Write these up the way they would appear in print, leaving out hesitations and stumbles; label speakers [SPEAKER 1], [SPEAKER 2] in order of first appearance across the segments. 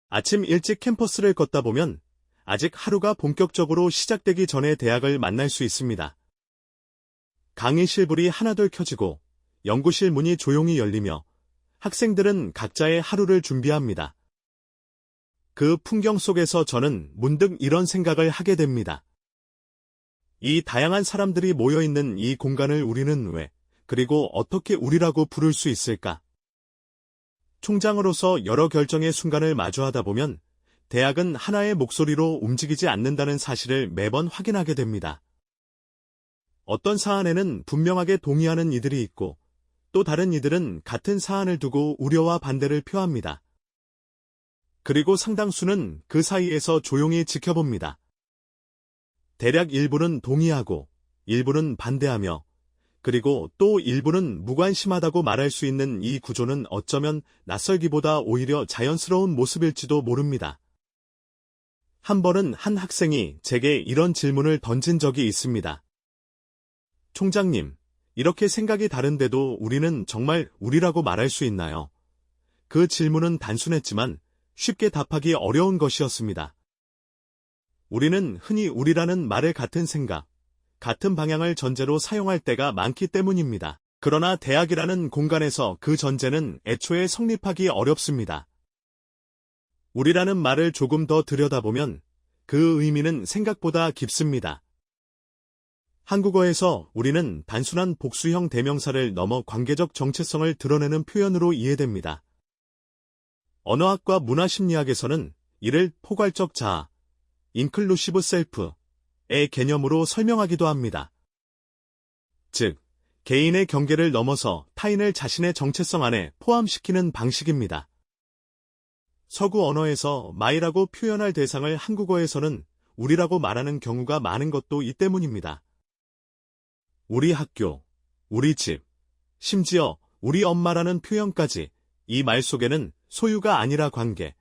[SPEAKER 1] 아침 일찍 캠퍼스를 걷다 보면 아직 하루가 본격적으로 시작되기 전에 대학을 만날 수 있습니다. 강의실 불이 하나둘 켜지고 연구실 문이 조용히 열리며 학생들은 각자의 하루를 준비합니다. 그 풍경 속에서 저는 문득 이런 생각을 하게 됩니다. 이 다양한 사람들이 모여있는 이 공간을 우리는 왜, 그리고 어떻게 우리라고 부를 수 있을까? 총장으로서 여러 결정의 순간을 마주하다 보면 대학은 하나의 목소리로 움직이지 않는다는 사실을 매번 확인하게 됩니다. 어떤 사안에는 분명하게 동의하는 이들이 있고 또 다른 이들은 같은 사안을 두고 우려와 반대를 표합니다. 그리고 상당수는 그 사이에서 조용히 지켜봅니다. 대략 일부는 동의하고 일부는 반대하며 그리고 또 일부는 무관심하다고 말할 수 있는 이 구조는 어쩌면 낯설기보다 오히려 자연스러운 모습일지도 모릅니다. 한 번은 한 학생이 제게 이런 질문을 던진 적이 있습니다. 총장님, 이렇게 생각이 다른데도 우리는 정말 우리라고 말할 수 있나요? 그 질문은 단순했지만 쉽게 답하기 어려운 것이었습니다. 우리는 흔히 우리라는 말을 같은 생각, 같은 방향을 전제로 사용할 때가 많기 때문입니다. 그러나 대학이라는 공간에서 그 전제는 애초에 성립하기 어렵습니다. 우리라는 말을 조금 더 들여다보면 그 의미는 생각보다 깊습니다. 한국어에서 우리는 단순한 복수형 대명사를 넘어 관계적 정체성을 드러내는 표현으로 이해됩니다. 언어학과 문화심리학에서는 이를 포괄적 자아, 인클루시브 셀프의 개념으로 설명하기도 합니다. 즉, 개인의 경계를 넘어서 타인을 자신의 정체성 안에 포함시키는 방식입니다. 서구 언어에서 마이라고 표현할 대상을 한국어에서는 우리라고 말하는 경우가 많은 것도 이 때문입니다. 우리 학교, 우리 집, 심지어 우리 엄마라는 표현까지 이 말 속에는 소유가 아니라 관계,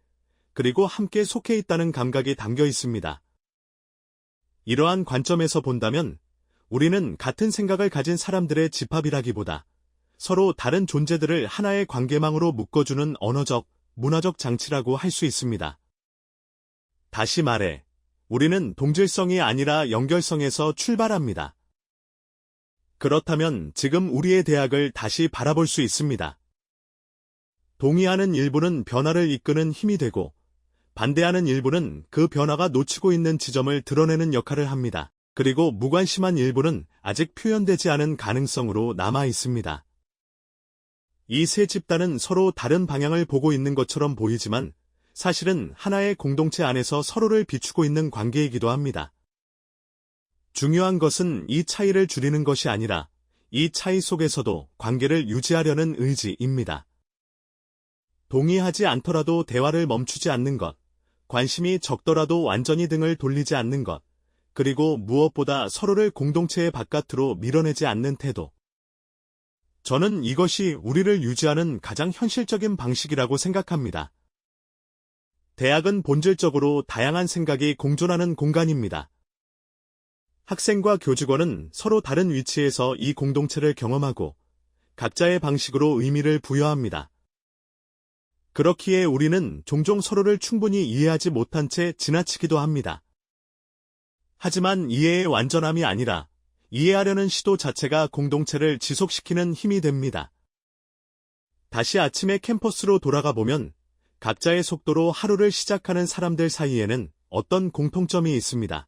[SPEAKER 1] 그리고 함께 속해 있다는 감각이 담겨 있습니다. 이러한 관점에서 본다면 우리는 같은 생각을 가진 사람들의 집합이라기보다 서로 다른 존재들을 하나의 관계망으로 묶어주는 언어적, 문화적 장치라고 할 수 있습니다. 다시 말해, 우리는 동질성이 아니라 연결성에서 출발합니다. 그렇다면 지금 우리의 대학을 다시 바라볼 수 있습니다. 동의하는 일부는 변화를 이끄는 힘이 되고 반대하는 일부는 그 변화가 놓치고 있는 지점을 드러내는 역할을 합니다. 그리고 무관심한 일부는 아직 표현되지 않은 가능성으로 남아 있습니다. 이 세 집단은 서로 다른 방향을 보고 있는 것처럼 보이지만 사실은 하나의 공동체 안에서 서로를 비추고 있는 관계이기도 합니다. 중요한 것은 이 차이를 줄이는 것이 아니라 이 차이 속에서도 관계를 유지하려는 의지입니다. 동의하지 않더라도 대화를 멈추지 않는 것, 관심이 적더라도 완전히 등을 돌리지 않는 것, 그리고 무엇보다 서로를 공동체의 바깥으로 밀어내지 않는 태도. 저는 이것이 우리를 유지하는 가장 현실적인 방식이라고 생각합니다. 대학은 본질적으로 다양한 생각이 공존하는 공간입니다. 학생과 교직원은 서로 다른 위치에서 이 공동체를 경험하고 각자의 방식으로 의미를 부여합니다. 그렇기에 우리는 종종 서로를 충분히 이해하지 못한 채 지나치기도 합니다. 하지만 이해의 완전함이 아니라 이해하려는 시도 자체가 공동체를 지속시키는 힘이 됩니다. 다시 아침에 캠퍼스로 돌아가 보면 각자의 속도로 하루를 시작하는 사람들 사이에는 어떤 공통점이 있습니다.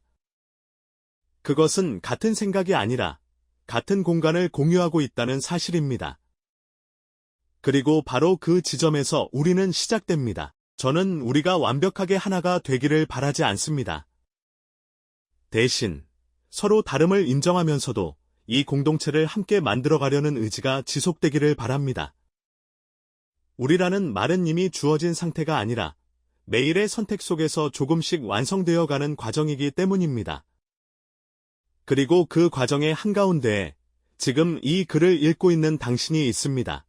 [SPEAKER 1] 그것은 같은 생각이 아니라 같은 공간을 공유하고 있다는 사실입니다. 그리고 바로 그 지점에서 우리는 시작됩니다. 저는 우리가 완벽하게 하나가 되기를 바라지 않습니다. 대신 서로 다름을 인정하면서도 이 공동체를 함께 만들어가려는 의지가 지속되기를 바랍니다. 우리라는 말은 이미 주어진 상태가 아니라 매일의 선택 속에서 조금씩 완성되어가는 과정이기 때문입니다. 그리고 그 과정의 한가운데에 지금 이 글을 읽고 있는 당신이 있습니다.